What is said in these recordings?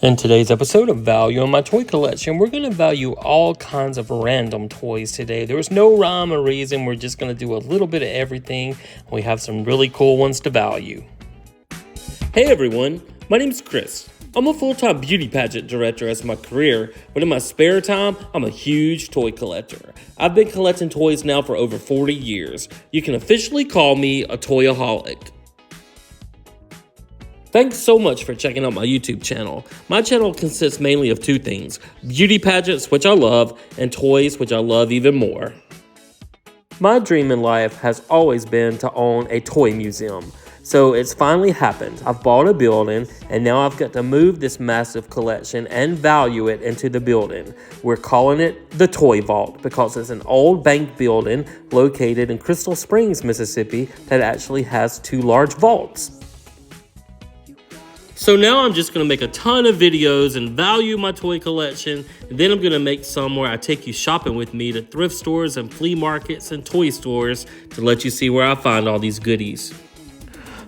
In today's episode of Value in My Toy Collection, we're going to value all kinds of random toys today. There's no rhyme or reason. We're just going to do a little bit of everything. We have some really cool ones to value. Hey everyone, my name's Chris. I'm a full-time beauty pageant director as my career, but in my spare time, I'm a huge toy collector. I've been collecting toys now for over 40 years. You can officially call me a toyaholic. Thanks so much for checking out my YouTube channel. My channel consists mainly of two things: beauty pageants, which I love, and toys, which I love even more. My dream in life has always been to own a toy museum. So it's finally happened. I've bought a building, and now I've got to move this massive collection and value it into the building. We're calling it the Toy Vault because it's an old bank building located in Crystal Springs, Mississippi that actually has two large vaults. So now I'm just going to make a ton of videos and value my toy collection, and then I'm going to make some where I take you shopping with me to thrift stores and flea markets and toy stores to let you see where I find all these goodies.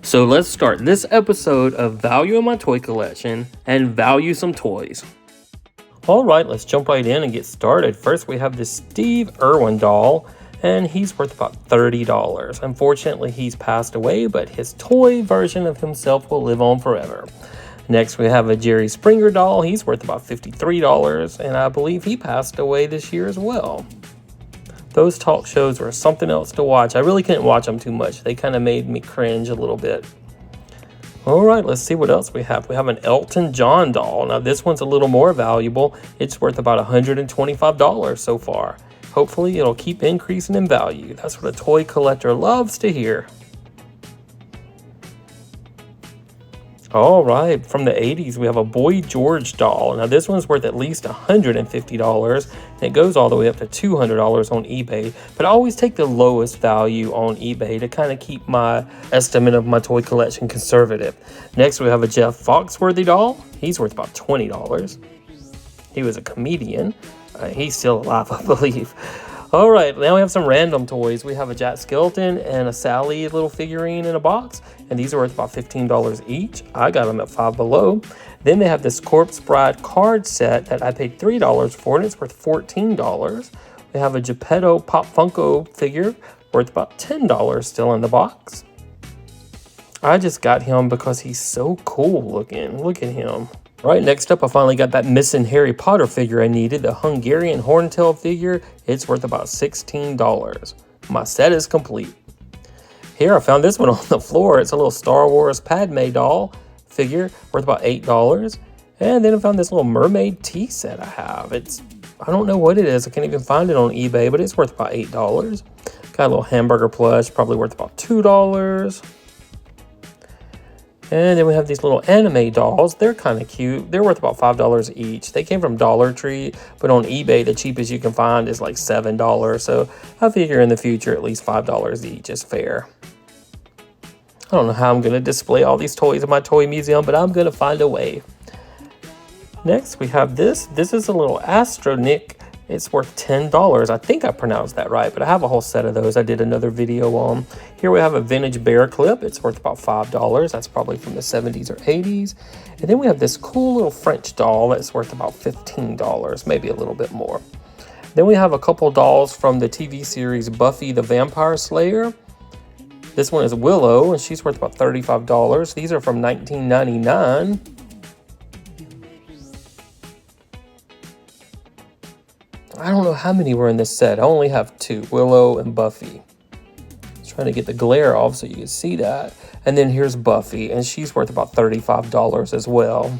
So let's start this episode of Value in My Toy Collection and value some toys. Alright, let's jump right in and get started. First we have this Steve Irwin doll, and he's worth about $30. Unfortunately, he's passed away, but his toy version of himself will live on forever. Next, we have a Jerry Springer doll. He's worth about $53, and I believe he passed away this year as well. Those talk shows were something else to watch. I really couldn't watch them too much. They kind of made me cringe a little bit. All right, let's see what else we have. We have an Elton John doll. Now, this one's a little more valuable. It's worth about $125 so far. Hopefully, it'll keep increasing in value. That's what a toy collector loves to hear. All right, from the 80s, we have a Boy George doll. Now, this one's worth at least $150, and it goes all the way up to $200 on eBay. But I always take the lowest value on eBay to kind of keep my estimate of my toy collection conservative. Next, we have a Jeff Foxworthy doll. He's worth about $20. He was a comedian. He's still alive, I believe. All right, now we have some random toys. We have a Jack Skellington and a Sally little figurine in a box, and these are worth about $15 each. I got them at Five Below. Then they have this Corpse Bride card set that I paid $3 for, and it's worth $14. We have a Geppetto Pop Funko figure worth about $10 still in the box. I just got him because he's so cool looking. Look at him. Right, next up, I finally got that missing Harry Potter figure I needed, the Hungarian Horntail figure. It's worth about $16. My set is complete. Here, I found this one on the floor. It's a little Star Wars Padme doll figure worth about $8. And then I found this little mermaid tea set I have. I don't know what it is. I can't even find it on eBay, but it's worth about $8. Got a little hamburger plush, probably worth about $2. And then we have these little anime dolls. They're kind of cute. They're worth about $5 each. They came from Dollar Tree, but on eBay, the cheapest you can find is like $7. So I figure in the future, at least $5 each is fair. I don't know how I'm going to display all these toys in my toy museum, but I'm going to find a way. Next, we have this. This is a little Astronic. It's worth $10. I think I pronounced that right, but I have a whole set of those I did another video on. Here we have a vintage bear clip. It's worth about $5. That's probably from the 70s or 80s. And then we have this cool little French doll that's worth about $15, maybe a little bit more. Then we have a couple dolls from the TV series Buffy the Vampire Slayer. This one is Willow, and she's worth about $35. These are from 1999. I don't know how many were in this set. I only have two, Willow and Buffy. Trying to get the glare off so you can see that. And then here's Buffy, and she's worth about $35 as well.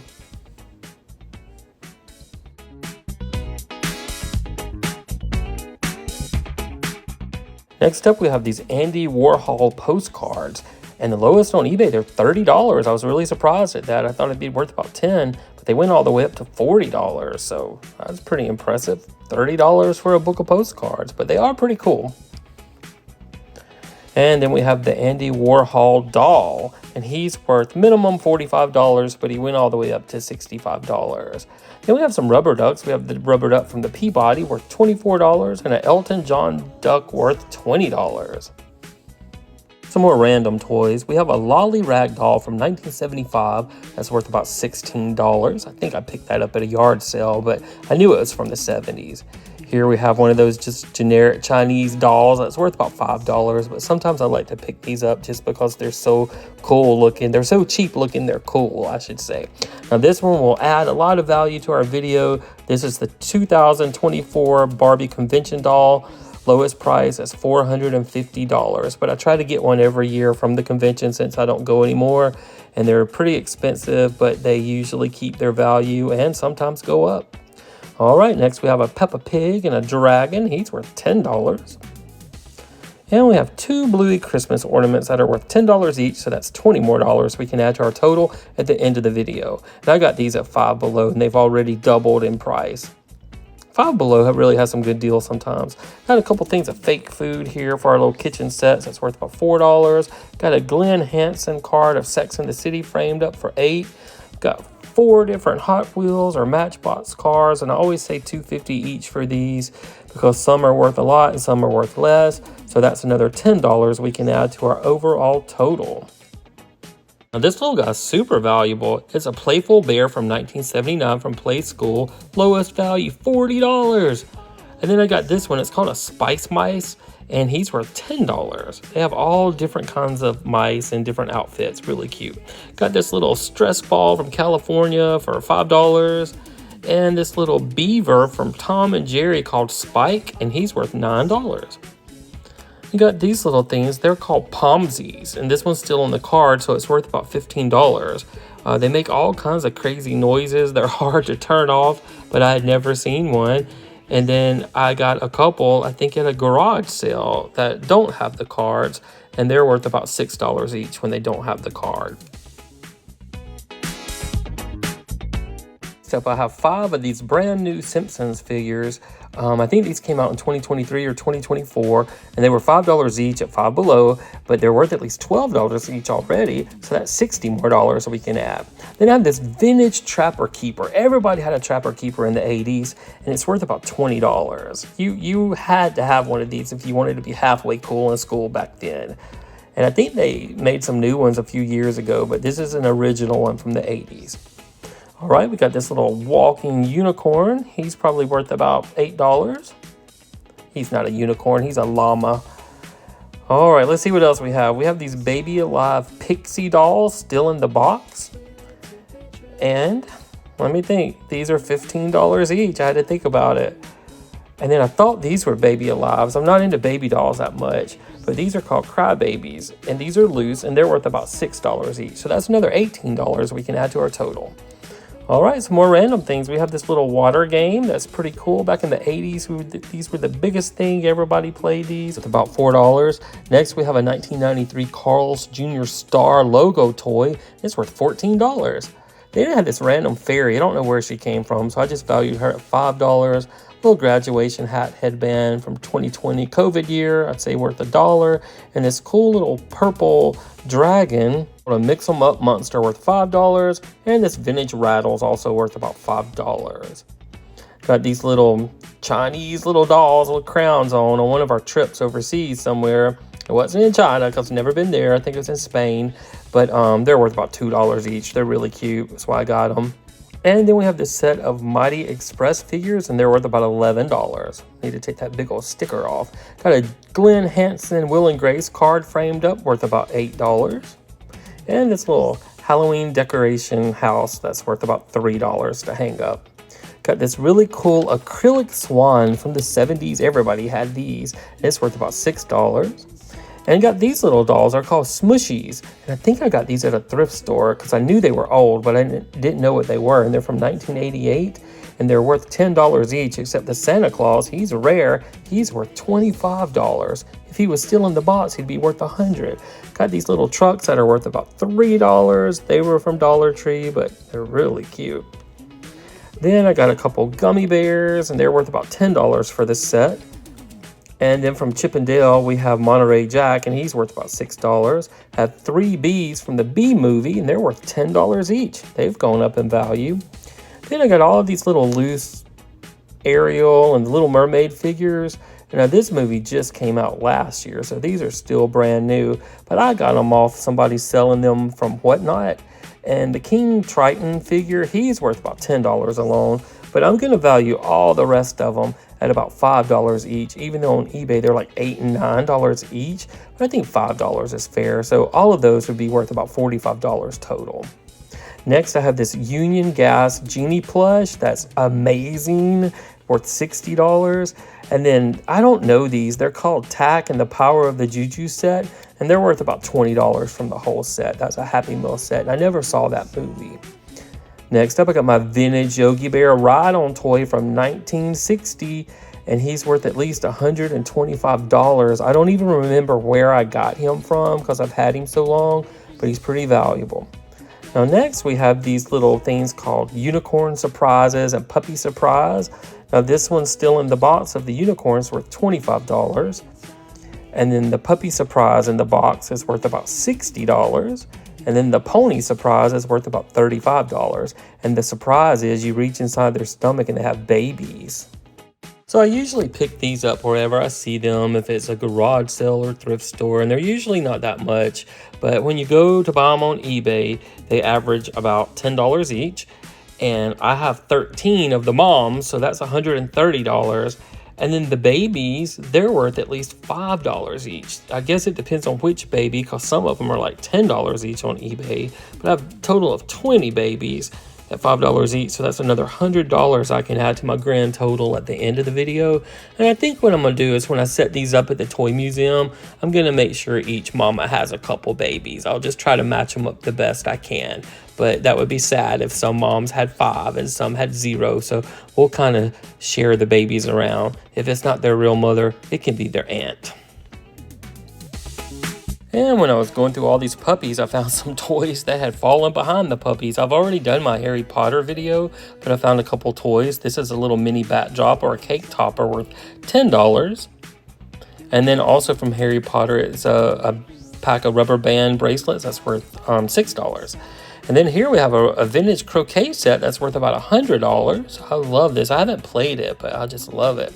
Next up, we have these Andy Warhol postcards. And the lowest on eBay, they're $30. I was really surprised at that. I thought it'd be worth about $10, but they went all the way up to $40. So that's pretty impressive. $30 for a book of postcards, but they are pretty cool. And then we have the Andy Warhol doll, and he's worth minimum $45, but he went all the way up to $65. Then we have some rubber ducks. We have the rubber duck from the Peabody worth $24 and an Elton John duck worth $20. Some more random toys. We have a Lolly Rag doll from 1975 that's worth about $16. I think I picked that up at a yard sale, but I knew it was from the 70s. Here we have one of those just generic Chinese dolls that's worth about $5, but sometimes I like to pick these up just because they're so cool looking. They're so cheap looking, they're cool, I should say. Now this one will add a lot of value to our video. This is the 2024 Barbie convention doll. Lowest price is $450, but I try to get one every year from the convention since I don't go anymore, and they're pretty expensive, but they usually keep their value and sometimes go up. All right, next we have a Peppa Pig and a dragon. He's worth $10. And we have two Bluey Christmas ornaments that are worth $10 each, so that's $20 more we can add to our total at the end of the video. And I got these at Five Below, and they've already doubled in price. Five Below really has some good deals sometimes. Got a couple things of fake food here for our little kitchen sets. That's worth about $4. Got a Glenn Hansen card of Sex and the City framed up for $8. Got 4 different Hot Wheels or Matchbox cars, and I always say $2.50 each for these because some are worth a lot and some are worth less. So that's another $10 we can add to our overall total. Now this little guy's super valuable. It's a Playful Bear from 1979 from Play School. Lowest value, $40. And then I got this one. It's called a Spice Mice, and he's worth $10. They have all different kinds of mice and different outfits. Really cute. Got this little stress ball from California for $5. And this little beaver from Tom and Jerry called Spike, and he's worth $9. You got these little things. They're called Pomsies, and this one's still on the card, so it's worth about $15. They make all kinds of crazy noises. They're hard to turn off, but I had never seen one. And then I got a couple, I think at a garage sale, that don't have the cards, and they're worth about $6 each when they don't have the card. Next up, I have 5 of these brand new Simpsons figures. I think these came out in 2023 or 2024, and they were $5 each at Five Below, but they're worth at least $12 each already, so that's $60 more we can add. Then I have this vintage Trapper Keeper. Everybody had a Trapper Keeper in the 80s, and it's worth about $20. You had to have one of these if you wanted to be halfway cool in school back then. And I think they made some new ones a few years ago, but this is an original one from the 80s. All right, we got this little walking unicorn. He's probably worth about $8. He's not a unicorn, he's a llama. All right, let's see what else we have. We have these Baby Alive Pixie dolls still in the box. And let me think, these are $15 each. I had to think about it. And then I thought these were Baby Alives. I'm not into baby dolls that much, but these are called Cry Babies, and these are loose, and they're worth about $6 each. So that's another $18 we can add to our total. All right, some more random things. We have this little water game that's pretty cool. Back in the 80s, these were the biggest thing. Everybody played these. It's about $4. Next, we have a 1993 Carl's Jr. Star logo toy. It's worth $14. Then I had this random fairy. I don't know where she came from, so I just valued her at $5. Little graduation hat headband from 2020 COVID year. I'd say worth $1. And this cool little purple dragon, a mix 'em up monster worth $5. And this vintage rattle is also worth about $5. Got these little Chinese little dolls with crowns on one of our trips overseas somewhere. It wasn't in China because I've never been there. I think it was in Spain. But they're worth about $2 each. They're really cute. That's why I got them. And then we have this set of Mighty Express figures, and they're worth about $11. Need to take that big old sticker off. Got a Glenn Hansen Will and Grace card framed up, worth about $8. And this little Halloween decoration house that's worth about $3 to hang up. Got this really cool acrylic swan from the 70s. Everybody had these. It's worth about $6. And got these little dolls. Are called Smushies. And I think I got these at a thrift store because I knew they were old, but I didn't know what they were. And they're from 1988, and they're worth $10 each, except the Santa Claus, he's rare. He's worth $25. If he was still in the box, he'd be worth $100. Got these little trucks that are worth about $3. They were from Dollar Tree, but they're really cute. Then I got a couple gummy bears, and they're worth about $10 for this set. And then from Chip and Dale, we have Monterey Jack, and he's worth about $6. Have 3 Bees from the Bee Movie, and they're worth $10 each. They've gone up in value. Then I got all of these little loose Ariel and the Little Mermaid figures. Now, this movie just came out last year, so these are still brand new, but I got them off somebody selling them from Whatnot. And the King Triton figure, he's worth about $10 alone, but I'm going to value all the rest of them at about $5 each, even though on eBay they're like $8 and $9 each, but I think $5 is fair. So all of those would be worth about $45 total. Next, I have this Union Gas Genie plush. That's amazing, worth $60. And then, I don't know these. They're called Tack and the Power of the Juju set, and they're worth about $20 from the whole set. That's a Happy Meal set, and I never saw that movie. Next up, I got my vintage Yogi Bear ride-on toy from 1960, and he's worth at least $125. I don't even remember where I got him from because I've had him so long, but he's pretty valuable. Now next, we have these little things called Unicorn Surprises and Puppy Surprise. Now this one's still in the box of the unicorns, worth $25. And then the Puppy Surprise in the box is worth about $60. And then the Pony Surprise is worth about $35. And the surprise is you reach inside their stomach and they have babies. So I usually pick these up wherever I see them, if it's a garage sale or thrift store, and they're usually not that much. But when you go to buy them on eBay, they average about $10 each. And I have 13 of the moms, so that's $130. And then the babies, they're worth at least $5 each. I guess it depends on which baby, because some of them are like $10 each on eBay. But I have a total of 20 babies at $5 each, so that's another $100 I can add to my grand total at the end of the video. And I think what I'm going to do is when I set these up at the toy museum, I'm going to make sure each mama has a couple babies. I'll just try to match them up the best I can. But that would be sad if some moms had 5 and some had 0. So we'll kind of share the babies around. If it's not their real mother, it can be their aunt. And when I was going through all these puppies, I found some toys that had fallen behind the puppies. I've already done my Harry Potter video, but I found a couple toys. This is a little mini bat drop or a cake topper worth $10. And then also from Harry Potter, it's a pack of rubber band bracelets that's worth $6. And then here we have a vintage croquet set that's worth about $100. I love this. I haven't played it, but I just love it.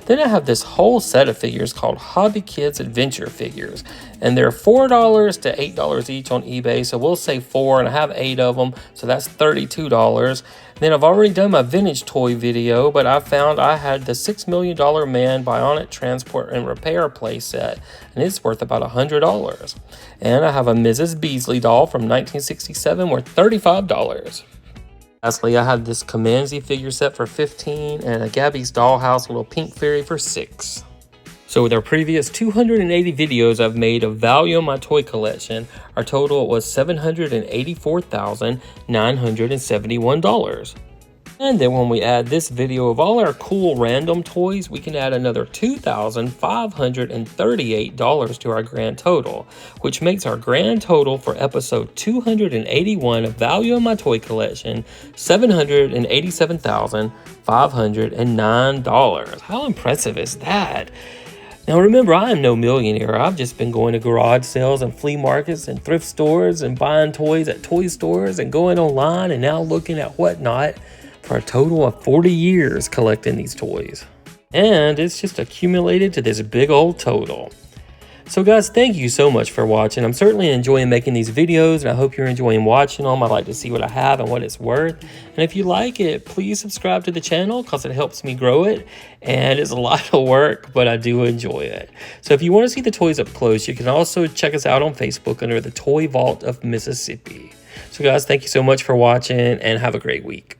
Then I have this whole set of figures called Hobby Kids Adventure figures. And they're $4 to $8 each on eBay. So we'll say 4, and I have 8 of them. So that's $32. Then I've already done my vintage toy video, but I found I had the $6 Million Man Bionic Transport and Repair playset, and it's worth about $100. And I have a Mrs. Beasley doll from 1967 worth $35. Lastly, I have this Comanzi figure set for $15 and a Gabby's Dollhouse little pink fairy for $6. So with our previous 280 videos I've made of value on my toy collection, our total was $784,971. And then when we add this video of all our cool random toys, we can add another $2,538 to our grand total, which makes our grand total for episode 281 of Value in My Toy Collection $787,509. How impressive is that? Now remember, I am no millionaire. I've just been going to garage sales and flea markets and thrift stores and buying toys at toy stores and going online and now looking at Whatnot for a total of 40 years collecting these toys. And it's just accumulated to this big old total. So guys, thank you so much for watching. I'm certainly enjoying making these videos, and I hope you're enjoying watching them. I like to see what I have and what it's worth. And if you like it, please subscribe to the channel because it helps me grow it. And it's a lot of work, but I do enjoy it. So if you want to see the toys up close, you can also check us out on Facebook under the Toy Vault of Mississippi. So guys, thank you so much for watching and have a great week.